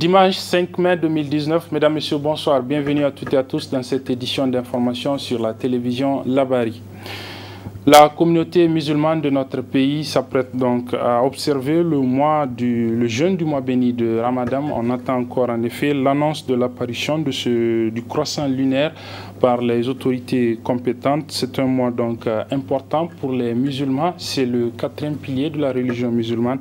Dimanche 5 mai 2019, mesdames, messieurs, bonsoir. Bienvenue à toutes et à tous dans cette édition d'information sur la télévision Labari. La communauté musulmane de notre pays s'apprête donc à observer le jeûne du mois béni de Ramadan. On attend encore en effet l'annonce de l'apparition du croissant lunaire par les autorités compétentes. C'est un mois donc important pour les musulmans. C'est le 4e pilier de la religion musulmane.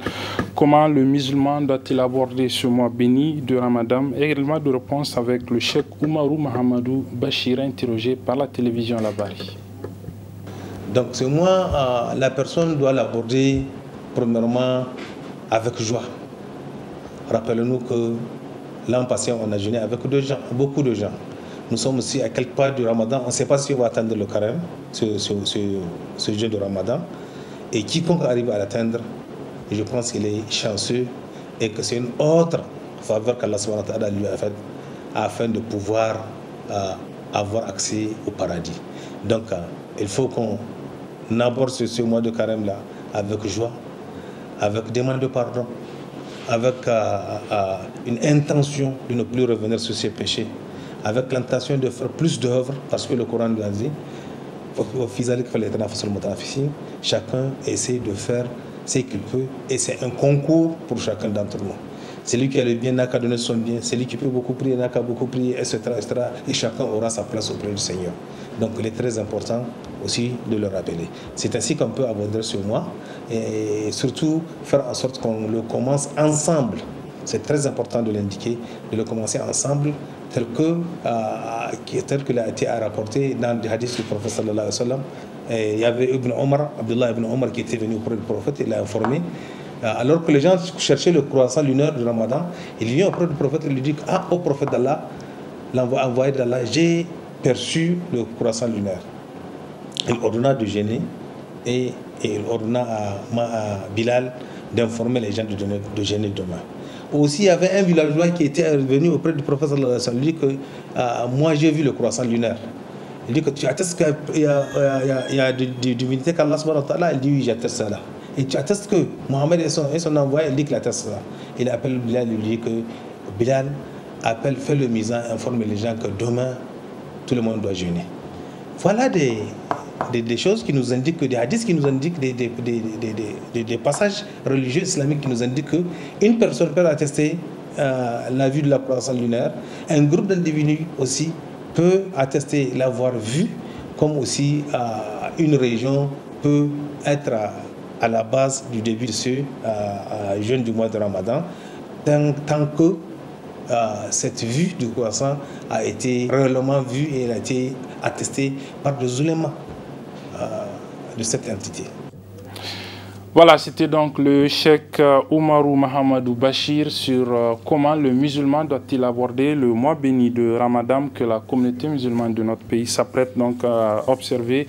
Comment le musulman doit-il aborder ce mois béni de Ramadan? Également de réponse avec le cheikh Oumarou Mahamadou Bachir, interrogé par la télévision Labari. Donc ce mois, la personne doit l'aborder premièrement avec joie. Rappelez-nous que l'an passé, on a jeûné avec beaucoup de gens. Nous sommes aussi à quelques pas du Ramadan. On ne sait pas si on va atteindre le carême, ce jeûne de Ramadan. Et quiconque arrive à l'atteindre, je pense qu'il est chanceux et que c'est une autre faveur qu'Allah lui a faite afin de pouvoir avoir accès au paradis. Donc, il faut qu'on aborde ce mois de carême-là avec joie, avec demande de pardon, avec une intention de ne plus revenir sur ses péchés, avec l'intention de faire plus d'œuvres, parce que le Coran nous a dit, chacun essaie de faire ce qu'il peut, et c'est un concours pour chacun d'entre nous. Celui qui a le bien n'a qu'à donner son bien, celui qui peut beaucoup prier n'a qu'à beaucoup prier, etc., etc. Et chacun aura sa place auprès du Seigneur. Donc il est très important aussi de le rappeler. C'est ainsi qu'on peut aborder ce mois et surtout faire en sorte qu'on le commence ensemble. C'est très important de l'indiquer, de le commencer ensemble, tel qu'il a été rapporté dans le hadith du prophète sallallahu alayhi wa sallam. Et il y avait Abdullah ibn Omar qui était venu auprès du prophète, il l'a informé. Alors que les gens cherchaient le croissant lunaire du Ramadan, il vient auprès du prophète et lui dit: ah, au prophète d'Allah, l'envoyé d'Allah, j'ai perçu le croissant lunaire. Il ordonna de jeûner et il ordonna à Bilal d'informer les gens de jeûner demain. Aussi, il y avait un villageois qui était venu auprès du prophète sallallahu alayhi wa sallam, lui dit que moi j'ai vu le croissant lunaire. Il dit que tu attestes qu'il y a des divinités qu'Allah subhanahu wa ta'ala. Il dit oui, j'atteste cela. Et tu attestes que Mohamed et son envoyé, il dit qu'il atteste cela. Il appelle Bilal, il lui dit que Bilal fait le misant, informe les gens que demain tout le monde doit jeûner. Voilà des choses qui nous indiquent, des hadiths qui nous indiquent, des passages religieux islamiques qui nous indiquent qu'une personne peut attester la vue de la croissance lunaire. Un groupe d'individus aussi peut attester l'avoir vu, comme aussi une région peut être à la base du début de ce jeûne du mois de Ramadan, tant que cette vue du croissant a été réellement vue et elle a été attestée par des ulémas de cette entité. Voilà, c'était donc le cheikh Oumarou Mahamadou Bachir sur comment le musulman doit-il aborder le mois béni de Ramadan que la communauté musulmane de notre pays s'apprête donc à observer.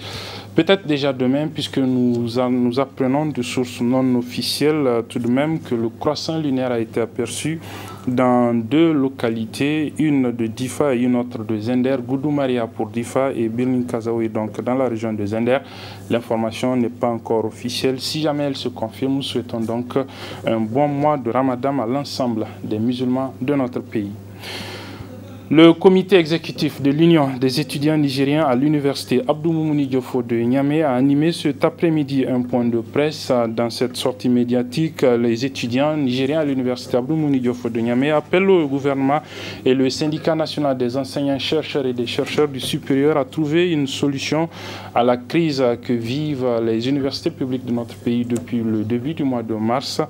Peut-être déjà demain, puisque nous apprenons de sources non officielles tout de même que le croissant lunaire a été aperçu dans 2 localités, une de Difa et une autre de Zender, Goudou-Maria pour Difa et Birnin-Kazaoui, donc dans la région de Zender. L'information n'est pas encore officielle. Si jamais elle se confirme, nous souhaitons donc un bon mois de Ramadan à l'ensemble des musulmans de notre pays. Le comité exécutif de l'Union des étudiants nigériens à l'université Abdou Moumouni Diofo de Niamey a animé cet après-midi un point de presse. Dans cette sortie médiatique, les étudiants nigériens à l'université Abdou Moumouni Diofo de Niamey appellent le gouvernement et le syndicat national des enseignants, chercheurs et des chercheurs du supérieur à trouver une solution à la crise que vivent les universités publiques de notre pays depuis le début du mois de mars.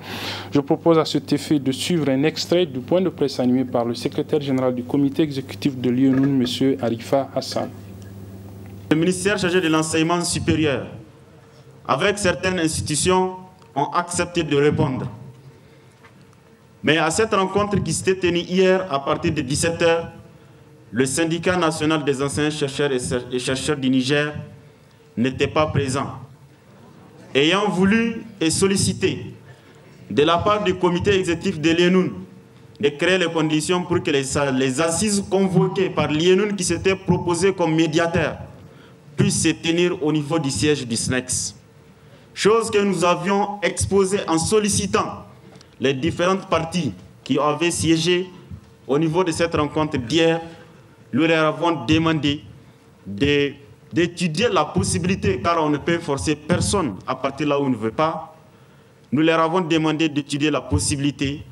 Je propose à cet effet de suivre un extrait du point de presse animé par le secrétaire général du comité exécutif de l'UNUN, M. Arifa Hassan. Le ministère chargé de l'enseignement supérieur, avec certaines institutions, ont accepté de répondre. Mais à cette rencontre qui s'était tenue hier à partir de 17 h, le syndicat national des enseignants, chercheurs et chercheurs du Niger n'était pas présent. Ayant voulu et sollicité de la part du comité exécutif de l'UNUN de créer les conditions pour que les assises convoquées par l'IENUN qui s'était proposé comme médiateur puissent se tenir au niveau du siège du SNEX. Chose que nous avions exposée en sollicitant les différentes parties qui avaient siégé au niveau de cette rencontre d'hier, nous leur avons demandé d'étudier la possibilité, car on ne peut forcer personne à partir là où on ne veut pas. Nous leur avons demandé d'étudier la possibilité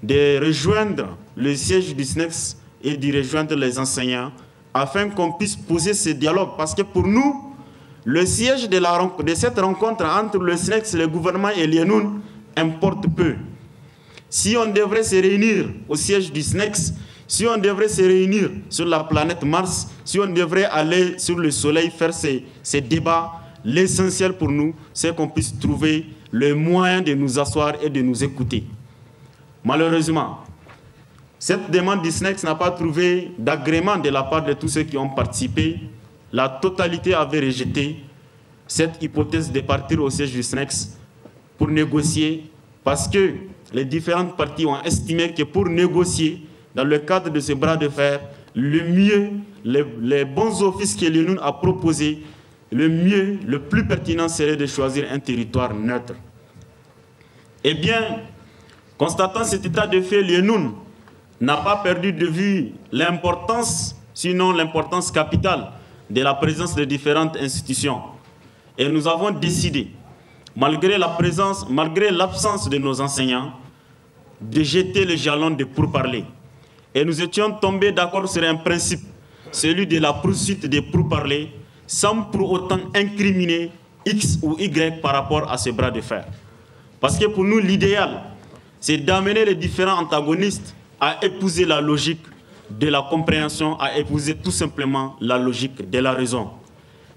de rejoindre le siège du SNEX et d'y rejoindre les enseignants afin qu'on puisse poser ce dialogue. Parce que pour nous, le siège de cette rencontre entre le SNEX, le gouvernement et l'IENUN importe peu. Si on devrait se réunir au siège du SNEX, si on devrait se réunir sur la planète Mars, si on devrait aller sur le Soleil faire ces débats, l'essentiel pour nous, c'est qu'on puisse trouver le moyen de nous asseoir et de nous écouter. Malheureusement, cette demande du SNEX n'a pas trouvé d'agrément de la part de tous ceux qui ont participé. La totalité avait rejeté cette hypothèse de partir au siège du SNEX pour négocier, parce que les différentes parties ont estimé que pour négocier, dans le cadre de ce bras de fer, le mieux, les bons offices que l'UNUN a proposés, le mieux, le plus pertinent serait de choisir un territoire neutre. Eh bien, constatant cet état de fait, l'UNUN n'a pas perdu de vue l'importance, sinon l'importance capitale, de la présence de différentes institutions. Et nous avons décidé, malgré l'absence de nos enseignants, de jeter le jalon de pourparlers. Et nous étions tombés d'accord sur un principe, celui de la poursuite des pourparlers, sans pour autant incriminer X ou Y par rapport à ce bras de fer. Parce que pour nous, l'idéal, c'est d'amener les différents antagonistes à épouser la logique de la compréhension, à épouser tout simplement la logique de la raison.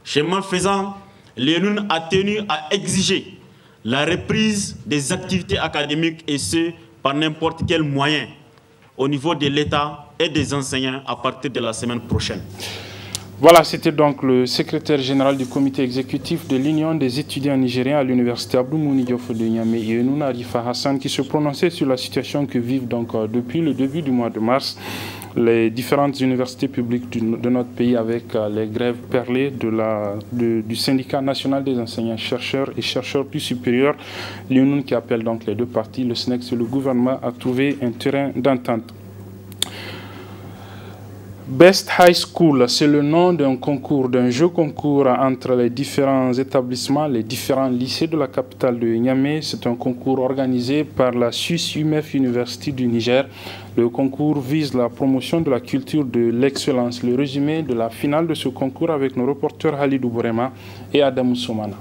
Chemin faisant, l'UNUN a tenu à exiger la reprise des activités académiques, et ce, par n'importe quel moyen, au niveau de l'État et des enseignants à partir de la semaine prochaine. Voilà, c'était donc le secrétaire général du comité exécutif de l'Union des étudiants nigériens à l'université Abdou Mouni Diop de Niamey et Enoun Arifa Hassan qui se prononçait sur la situation que vivent donc depuis le début du mois de mars les différentes universités publiques de notre pays avec les grèves perlées du syndicat national des enseignants chercheurs et chercheurs plus supérieurs, l'Union qui appelle donc les deux parties, le SNEX et le gouvernement, à trouver un terrain d'entente. Best High School, c'est le nom d'un jeu concours entre les différents établissements, les différents lycées de la capitale de Niamey. C'est un concours organisé par la Swiss UMF University du Niger. Le concours vise la promotion de la culture de l'excellence. Le résumé de la finale de ce concours avec nos reporters Halidou Bourema et Adam Soumana.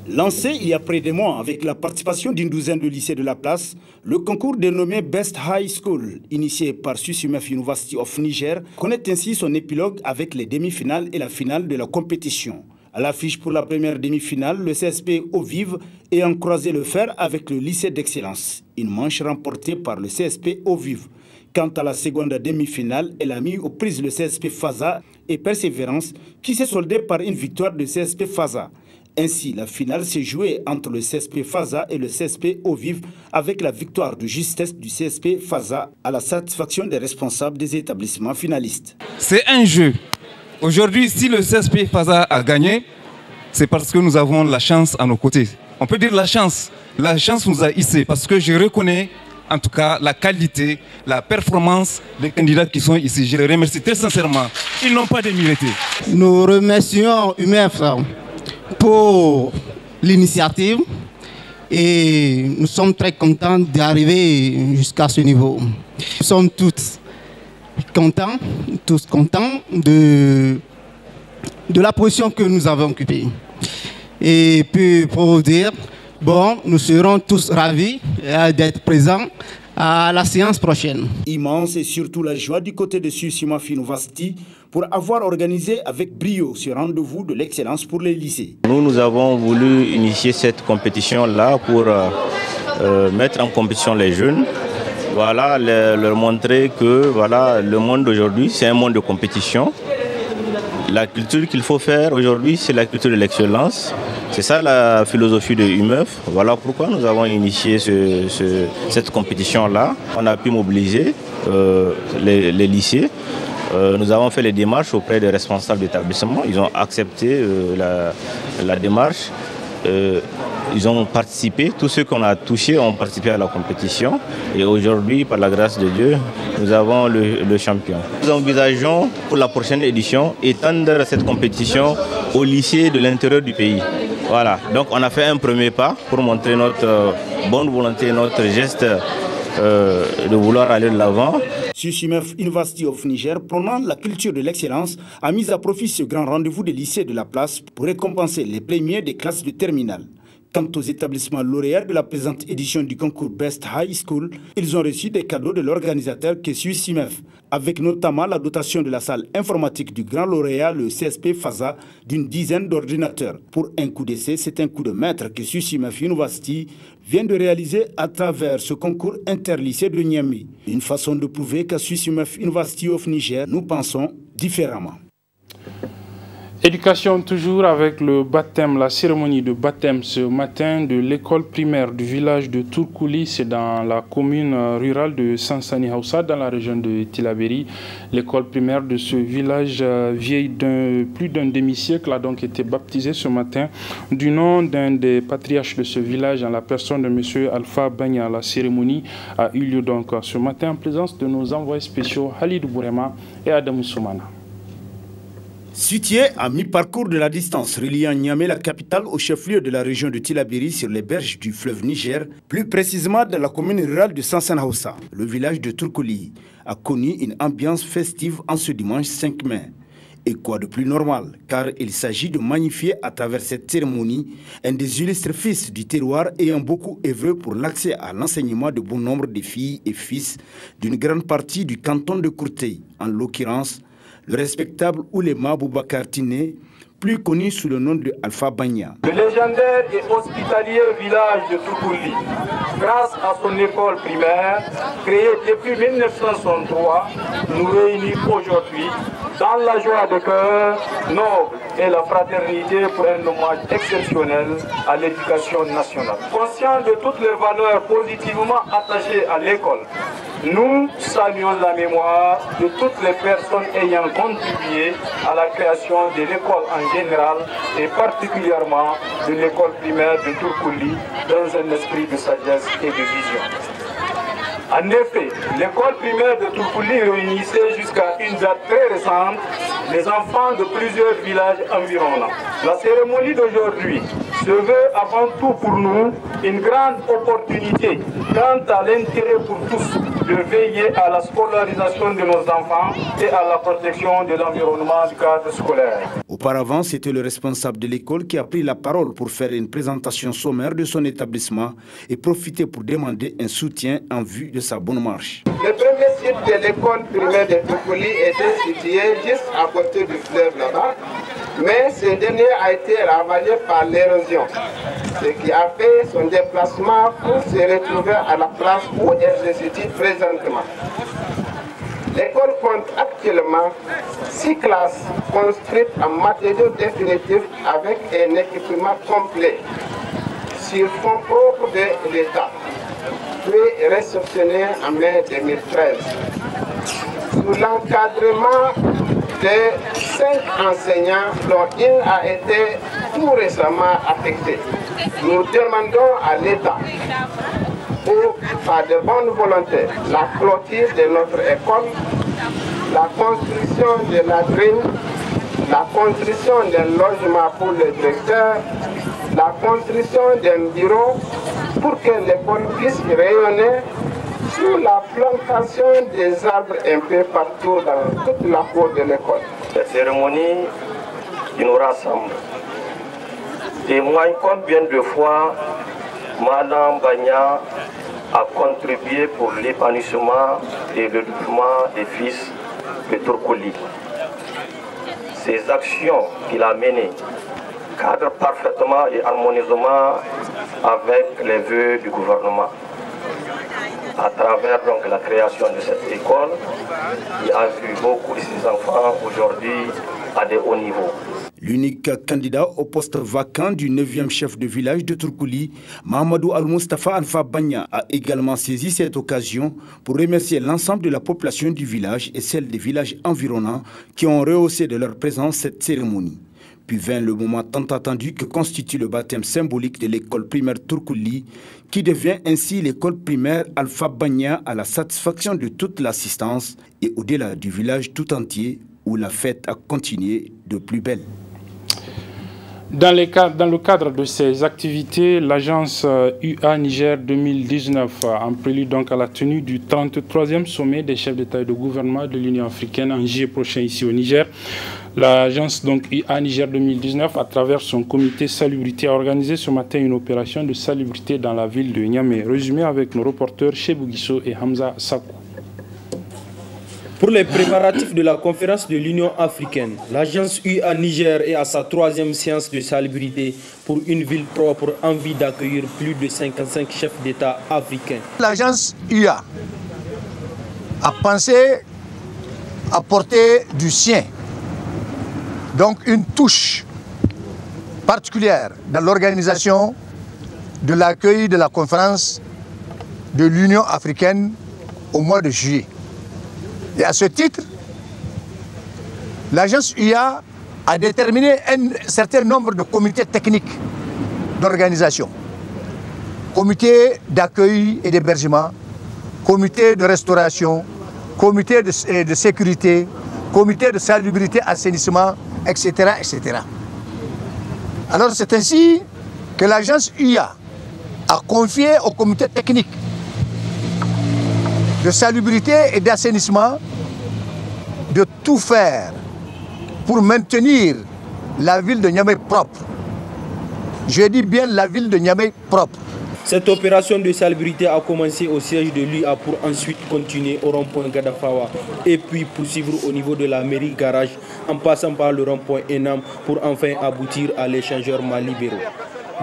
Lancé il y a près de mois avec la participation d'une douzaine de lycées de la place, le concours dénommé Best High School, initié par Swiss UMF University of Niger, connaît ainsi son épilogue avec les demi-finales et la finale de la compétition. À l'affiche pour la première demi-finale, le CSP Eau Vive ayant croisé le fer avec le lycée d'excellence, une manche remportée par le CSP Eau Vive. Quant à la seconde demi-finale, elle a mis aux prises le CSP Faza et Persévérance, qui s'est soldée par une victoire de CSP Faza. Ainsi, la finale s'est jouée entre le CSP Faza et le CSP Eau Vive avec la victoire de justesse du CSP Faza à la satisfaction des responsables des établissements finalistes. C'est un jeu. Aujourd'hui, si le CSP Faza a gagné, c'est parce que nous avons la chance à nos côtés. On peut dire la chance. La chance nous a hissés parce que je reconnais en tout cas la qualité, la performance des candidats qui sont ici. Je les remercie très sincèrement. Ils n'ont pas démérité. Nous remercions UMF pour l'initiative et nous sommes très contents d'arriver jusqu'à ce niveau. Nous sommes tous contents de la position que nous avons occupée. Et puis pour vous dire, bon, nous serons tous ravis d'être présents à la séance prochaine. Immense et surtout la joie du côté de Swiss UMF University pour avoir organisé avec brio ce rendez-vous de l'excellence pour les lycées. Nous avons voulu initier cette compétition-là pour mettre en compétition les jeunes. Voilà, leur montrer que voilà, le monde d'aujourd'hui, c'est un monde de compétition. La culture qu'il faut faire aujourd'hui, c'est la culture de l'excellence. C'est ça la philosophie de UMF. Voilà pourquoi nous avons initié cette compétition-là. On a pu mobiliser les lycées. Nous avons fait les démarches auprès des responsables d'établissement. Ils ont accepté la démarche. ils ont participé, tous ceux qu'on a touchés ont participé à la compétition. Et aujourd'hui, par la grâce de Dieu, nous avons le champion. Nous envisageons pour la prochaine édition étendre cette compétition au lycée de l'intérieur du pays. Voilà, donc on a fait un premier pas pour montrer notre bonne volonté, notre geste de vouloir aller de l'avant. SUSUMEF University of Niger, prônant la culture de l'excellence, a mis à profit ce grand rendez-vous des lycées de la place pour récompenser les premiers des classes de terminale. Quant aux établissements lauréats de la présente édition du concours Best High School, ils ont reçu des cadeaux de l'organisateur que SUSUMEF, avec notamment la dotation de la salle informatique du grand lauréat, le CSP FASA, d'une dizaine d'ordinateurs. Pour un coup d'essai, c'est un coup de maître que SUSUMEF University vient de réaliser à travers ce concours interlycée de Niamey. Une façon de prouver qu'à SUSUMEF University of Niger, nous pensons différemment. Éducation toujours avec le baptême, la cérémonie de baptême ce matin de l'école primaire du village de Tourkouli, c'est dans la commune rurale de Sansani Hausa, dans la région de Tillabéri. L'école primaire de ce village vieille plus d'un demi-siècle a donc été baptisée ce matin du nom d'un des patriarches de ce village, en la personne de M. Alpha Bagna. La cérémonie a eu lieu donc ce matin en présence de nos envoyés spéciaux Halid Bourema et Adam Soumana. Situé à mi-parcours de la distance reliant Niamey, la capitale, au chef-lieu de la région de Tillabéri sur les berges du fleuve Niger, plus précisément dans la commune rurale de Sansani Hausa, le village de Tourkouli a connu une ambiance festive en ce dimanche 5 mai. Et quoi de plus normal, car il s'agit de magnifier à travers cette cérémonie un des illustres fils du terroir ayant beaucoup œuvré pour l'accès à l'enseignement de bon nombre de filles et fils d'une grande partie du canton de Kourtei, en l'occurrence le respectable Oulema Boubacar Tiné, plus connu sous le nom de Alpha Bagna. Le légendaire et hospitalier village de Tourkouli, grâce à son école primaire, créée depuis 1963, nous réunit aujourd'hui dans la joie de cœur noble et la fraternité pour un hommage exceptionnel à l'éducation nationale. Conscient de toutes les valeurs positivement attachées à l'école, nous saluons la mémoire de toutes les personnes ayant contribué à la création de l'école en général et particulièrement de l'école primaire de Tourkouli dans un esprit de sagesse et de vision. En effet, l'école primaire de Tourkouli réunissait jusqu'à une date très récente les enfants de plusieurs villages environnants. La cérémonie d'aujourd'hui se veut avant tout pour nous une grande opportunité quant à l'intérêt pour tous de veiller à la scolarisation de nos enfants et à la protection de l'environnement du cadre scolaire. Auparavant, c'était le responsable de l'école qui a pris la parole pour faire une présentation sommaire de son établissement et profiter pour demander un soutien en vue de sa bonne marche. Le premier site de l'école primaire de Tourkouli était situé juste à côté du fleuve là-bas, mais ce dernier a été ravagé par l'érosion, ce qui a fait son déplacement pour se retrouver à la place où elle se situe présentement. L'école compte actuellement 6 classes construites en matériaux définitifs avec un équipement complet sur fonds propres de l'État, puis réceptionné en mai 2013. Sous l'encadrement de 5 enseignants dont il a été tout récemment affecté. Nous demandons à l'État, pour, par de bonne volonté, la clôture de notre école, la construction de la grille, la construction d'un logement pour le directeur, la construction d'un bureau pour que l'école puisse rayonner sous la plantation des arbres un peu partout dans toute la cour de l'école. La cérémonie qui nous rassemble témoigne combien de fois Madame Bagna a contribué pour l'épanouissement et le développement des fils de Tourkouli. Ces actions qu'il a menées cadrent parfaitement et harmonieusement avec les vœux du gouvernement. À travers donc la création de cette école, il a vu beaucoup de ses enfants aujourd'hui à des hauts niveaux. L'unique candidat au poste vacant du 9e chef de village de Tourkouli, Mahamadou Al-Mustafa Alpha Bagna, a également saisi cette occasion pour remercier l'ensemble de la population du village et celle des villages environnants qui ont rehaussé de leur présence cette cérémonie. Puis vint le moment tant attendu que constitue le baptême symbolique de l'école primaire Turkouli, qui devient ainsi l'école primaire Alpha Bagna à la satisfaction de toute l'assistance et au-delà du village tout entier où la fête a continué de plus belle. Dans le cadre de ces activités, l'agence UA Niger 2019, en prélude donc à la tenue du 33e sommet des chefs d'État et de gouvernement de l'Union africaine en juillet prochain ici au Niger, l'agence donc UA Niger 2019, à travers son comité salubrité, a organisé ce matin une opération de salubrité dans la ville de Niamey. Résumé avec nos reporters Chebou Guisso et Hamza Sakou. Pour les préparatifs de la conférence de l'Union africaine, l'agence UA Niger est à sa 3e séance de salubrité pour une ville propre en vue d'accueillir plus de 55 chefs d'État africains. L'agence UA a pensé apporter du sien, donc une touche particulière dans l'organisation de l'accueil de la conférence de l'Union africaine au mois de juillet. Et à ce titre, l'agence UA a déterminé un certain nombre de comités techniques d'organisation. Comité d'accueil et d'hébergement, comité de restauration, comité de sécurité, comité de salubrité, assainissement, etc., etc. Alors c'est ainsi que l'agence UA a confié au comité technique de salubrité et d'assainissement de tout faire pour maintenir la ville de Niamey propre. Je dis bien la ville de Niamey propre. Cette opération de salubrité a commencé au siège de l'UA pour ensuite continuer au rond-point Gadafawa et puis poursuivre au niveau de la mairie garage en passant par le rond-point Enam pour enfin aboutir à l'échangeur Malibéro.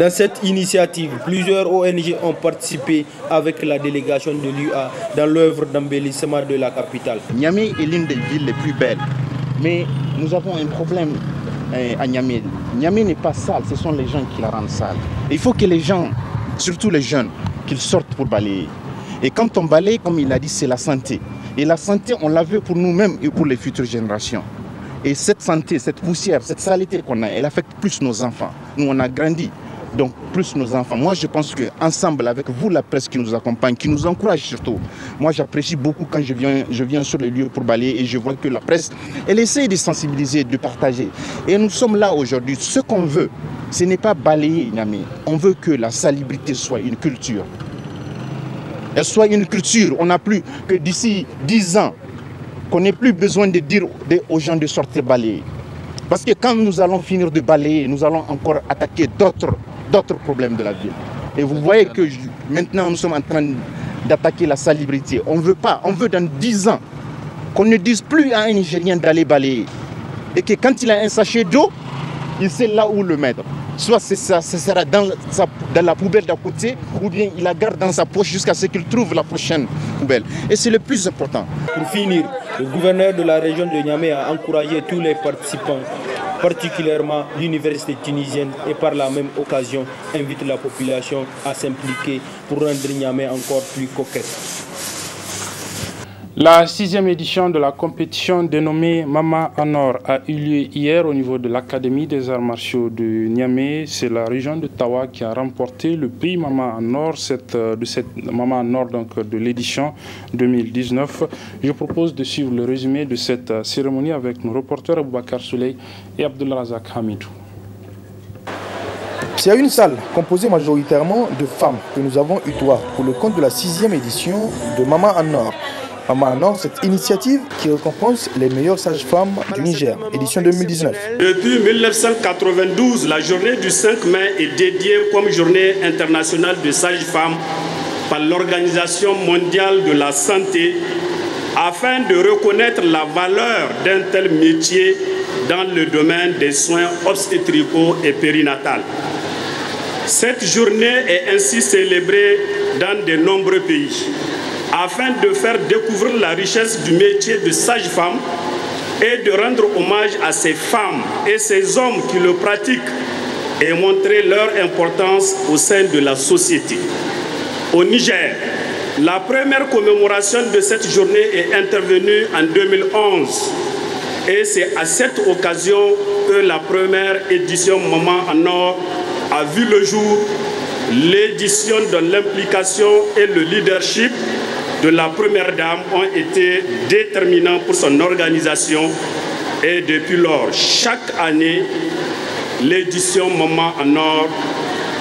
Dans cette initiative, plusieurs ONG ont participé avec la délégation de l'UA dans l'œuvre d'embellissement de la capitale. Niamey est l'une des villes les plus belles, mais nous avons un problème à Niamey. Niamey n'est pas sale, ce sont les gens qui la rendent sale. Il faut que les gens, surtout les jeunes, qu'ils sortent pour balayer. Et quand on balaye, comme il a dit, c'est la santé. Et la santé, on la veut pour nous-mêmes et pour les futures générations. Et cette santé, cette poussière, cette saleté qu'on a, elle affecte plus nos enfants. Nous, on a grandi. Donc plus nos enfants. Moi je pense qu'ensemble avec vous, la presse qui nous accompagne, qui nous encourage surtout, moi j'apprécie beaucoup quand je viens sur les lieux pour balayer et je vois que la presse, elle essaie de sensibiliser, de partager. Et nous sommes là aujourd'hui. Ce qu'on veut, ce n'est pas balayer Niamey. On veut que la salubrité soit une culture. Elle soit une culture. On n'a plus que d'ici 10 ans, qu'on n'ait plus besoin de dire aux gens de sortir balayer. Parce que quand nous allons finir de balayer, nous allons encore attaquer d'autres problèmes de la ville. Et vous voyez que maintenant nous sommes en train d'attaquer la salubrité. On veut pas, on veut dans 10 ans qu'on ne dise plus à un Nigérien d'aller balayer. Et que quand il a un sachet d'eau, il sait là où le mettre. Soit ce sera dans la poubelle d'à côté, ou bien il la garde dans sa poche jusqu'à ce qu'il trouve la prochaine poubelle. Et c'est le plus important. Pour finir, le gouverneur de la région de Niamey a encouragé tous les participants, particulièrement l'université tunisienne, et par la même occasion invite la population à s'impliquer pour rendre Niamey encore plus coquette. La 6e édition de la compétition dénommée Mama en Or a eu lieu hier au niveau de l'Académie des arts martiaux de Niamey. C'est la région de Tawa qui a remporté le prix Mama en Or de cette Mama en Or donc de l'édition 2019. Je propose de suivre le résumé de cette cérémonie avec nos reporters Aboubakar Souley et Abdullah Razak Hamidou. C'est une salle composée majoritairement de femmes que nous avons eu droit pour le compte de la 6e édition de Mama en Or. Mama en Or, cette initiative qui récompense les meilleures sages-femmes du Niger, édition 2019. Depuis 1992, la journée du 5 mai est dédiée comme journée internationale de sages-femmes par l'Organisation mondiale de la santé afin de reconnaître la valeur d'un tel métier dans le domaine des soins obstétricaux et périnatales. Cette journée est ainsi célébrée dans de nombreux pays, afin de faire découvrir la richesse du métier de sage-femme et de rendre hommage à ces femmes et ces hommes qui le pratiquent et montrer leur importance au sein de la société. Au Niger, la première commémoration de cette journée est intervenue en 2011 et c'est à cette occasion que la première édition Maman en Or a vu le jour, l'édition de l'implication et le leadership de la Première Dame ont été déterminants pour son organisation. Et depuis lors, chaque année, l'édition Maman en Or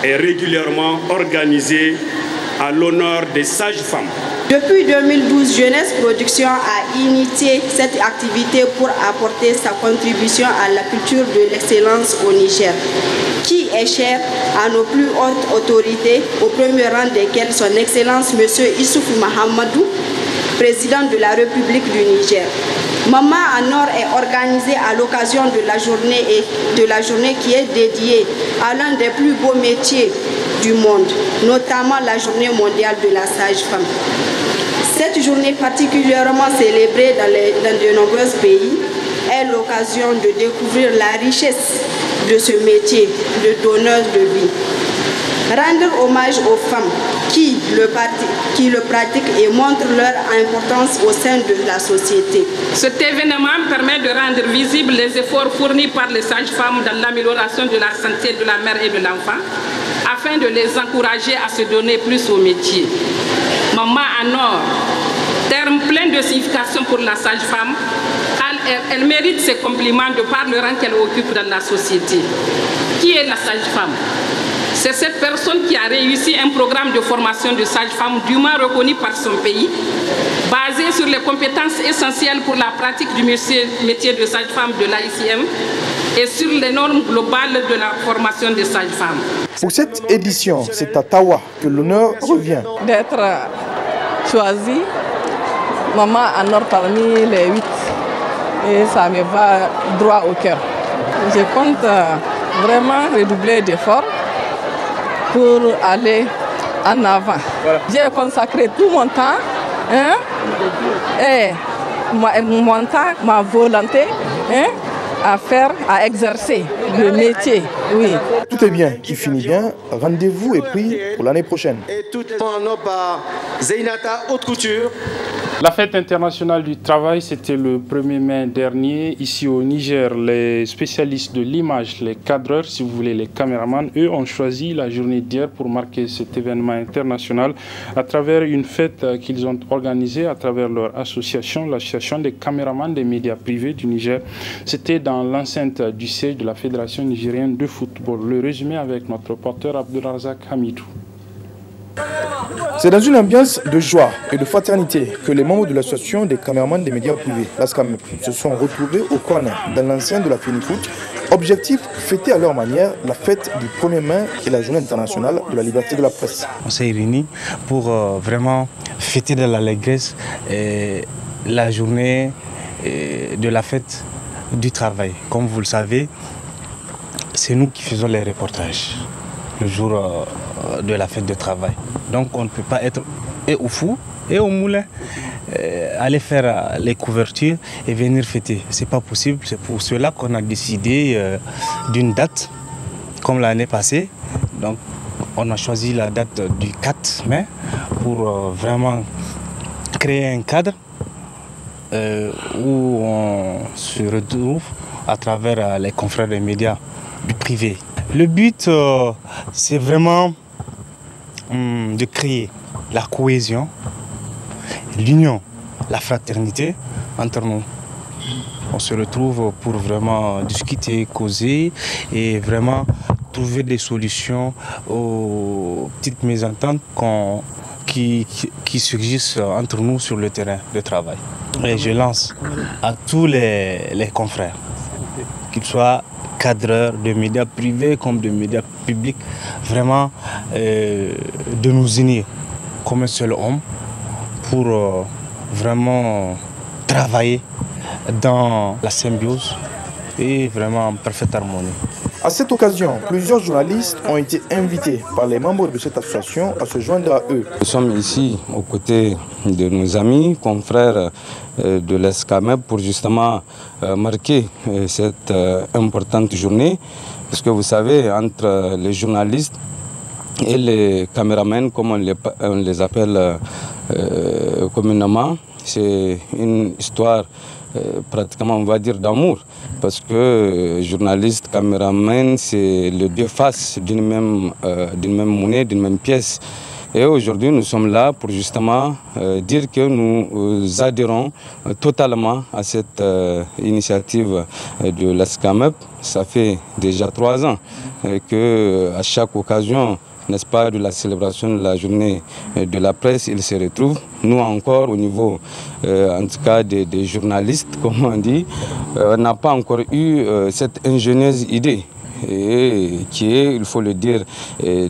est régulièrement organisée à l'honneur des sages-femmes. Depuis 2012, Jeunesse Production a initié cette activité pour apporter sa contribution à la culture de l'excellence au Niger, qui est chère à nos plus hautes autorités, au premier rang desquelles son Excellence M. Issoufou Mahamadou, président de la République du Niger. Maman en Or est organisée à l'occasion de la journée qui est dédiée à l'un des plus beaux métiers du monde, notamment la journée mondiale de la sage-femme. Cette journée particulièrement célébrée dans de nombreux pays est l'occasion de découvrir la richesse de ce métier de donneuse de vie. Rendre hommage aux femmes qui le pratiquent et montrent leur importance au sein de la société. Cet événement permet de rendre visibles les efforts fournis par les sages-femmes dans l'amélioration de la santé de la mère et de l'enfant, afin de les encourager à se donner plus au métier. Maman en Or, terme plein de signification pour la sage-femme, elle mérite ses compliments de par le rang qu'elle occupe dans la société. Qui est la sage-femme? C'est cette personne qui a réussi un programme de formation de sage-femme dûment reconnu par son pays, basé sur les compétences essentielles pour la pratique du métier de sage-femme de l'AICM et sur les normes globales de la formation des sages-femmes. Pour cette édition, c'est à Tawa que l'honneur revient. D'être choisie, Maman en Or parmi les 8. Et ça me va droit au cœur. Je compte vraiment redoubler d'efforts pour aller en avant. Voilà. J'ai consacré tout mon temps, et mon temps, ma volonté, à exercer le métier. Oui. Tout est bien qui finit bien. Rendez-vous est pris pour l'année prochaine. Et tout est en ordre par Zeinata Haute Couture. La fête internationale du travail, c'était le 1er mai dernier. Ici au Niger, les spécialistes de l'image, les cadreurs, si vous voulez, les caméramans, eux ont choisi la journée d'hier pour marquer cet événement international à travers une fête qu'ils ont organisée à travers leur association, l'association des caméramans des médias privés du Niger. C'était dans l'enceinte du siège de la Fédération nigérienne de football. Le résumé avec notre reporter Abdelrazak Hamidou. C'est dans une ambiance de joie et de fraternité que les membres de l'association des caméramans des médias privés, l'ASCAMEP, se sont retrouvés au corner dans l'enceinte de la FENIFOOT. Objectif, fêter à leur manière la fête du 1er mai et la journée internationale de la liberté de la presse. On s'est réunis pour vraiment fêter de l'allégresse la journée de la fête du travail. Comme vous le savez, c'est nous qui faisons les reportages le jour de la fête de travail. Donc on ne peut pas être et au four et au moulin, aller faire les couvertures et venir fêter. C'est pas possible. C'est pour cela qu'on a décidé d'une date, comme l'année passée. Donc on a choisi la date du 4 mai pour vraiment créer un cadre où on se retrouve à travers les confrères des médias du privé. Le but, c'est vraiment de créer la cohésion, l'union, la fraternité entre nous. On se retrouve pour vraiment discuter, causer et vraiment trouver des solutions aux petites mésententes qui surgissent entre nous sur le terrain de travail. Et je lance à tous les confrères, qu'ils soient cadreurs de médias privés comme de médias publics, vraiment de nous unir comme un seul homme pour vraiment travailler dans la symbiose et vraiment en parfaite harmonie. À cette occasion, plusieurs journalistes ont été invités par les membres de cette association à se joindre à eux. Nous sommes ici aux côtés de nos amis, confrères de l'ASCAMEP pour justement marquer cette importante journée. Parce que vous savez, entre les journalistes et les caméramans, comme on les appelle communément, c'est une histoire pratiquement, on va dire, d'amour. Parce que journaliste, caméraman, c'est les deux faces d'une même monnaie, d'une même pièce. Et aujourd'hui, nous sommes là pour justement dire que nous adhérons totalement à cette initiative de l'ESCAMEP. Ça fait déjà 3 ans qu'à chaque occasion, n'est-ce pas, de la célébration de la journée de la presse, ils se retrouvent. Nous encore, au niveau, en tout cas, des journalistes, comme on dit, on n'a pas encore eu cette ingénieuse idée. Et qui est, il faut le dire,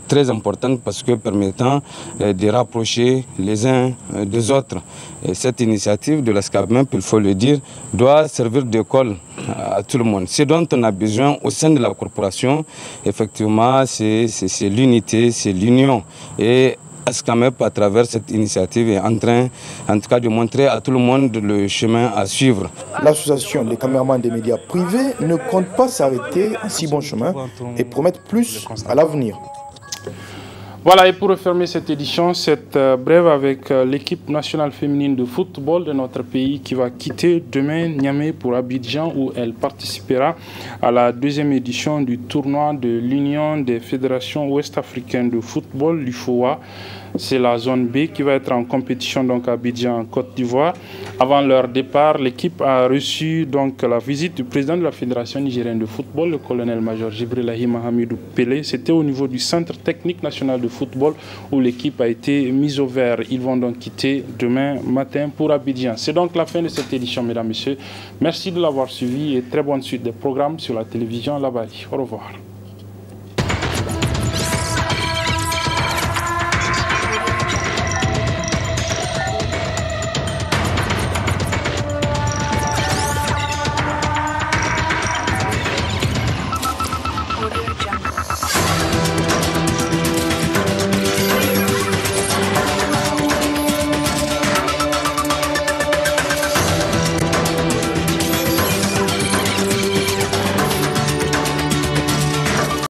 très importante parce que permettant de rapprocher les uns des autres. Et cette initiative de l'ESCAMEP, il faut le dire, doit servir d'école à tout le monde. Ce dont on a besoin au sein de la corporation, effectivement, c'est l'unité, c'est l'union. Et l'ESCAMEP, à travers cette initiative, est en train, en tout cas, de montrer à tout le monde le chemin à suivre. L'association des caméramans des médias privés ne compte pas s'arrêter en si bon chemin et promettre plus à l'avenir. Voilà, et pour refermer cette édition, cette brève avec l'équipe nationale féminine de football de notre pays qui va quitter demain Niamey pour Abidjan où elle participera à la 2e édition du tournoi de l'Union des fédérations ouest-africaines de football, l'UFOA. C'est la zone B qui va être en compétition donc à Abidjan, en Côte d'Ivoire. Avant leur départ, l'équipe a reçu donc la visite du président de la Fédération nigérienne de football, le colonel-major Jibrilahi Mahamidou Pelé. C'était au niveau du Centre technique national de football où l'équipe a été mise au vert. Ils vont donc quitter demain matin pour Abidjan. C'est donc la fin de cette édition, mesdames et messieurs. Merci de l'avoir suivi et très bonne suite des programmes sur la télévision Labari. Au revoir.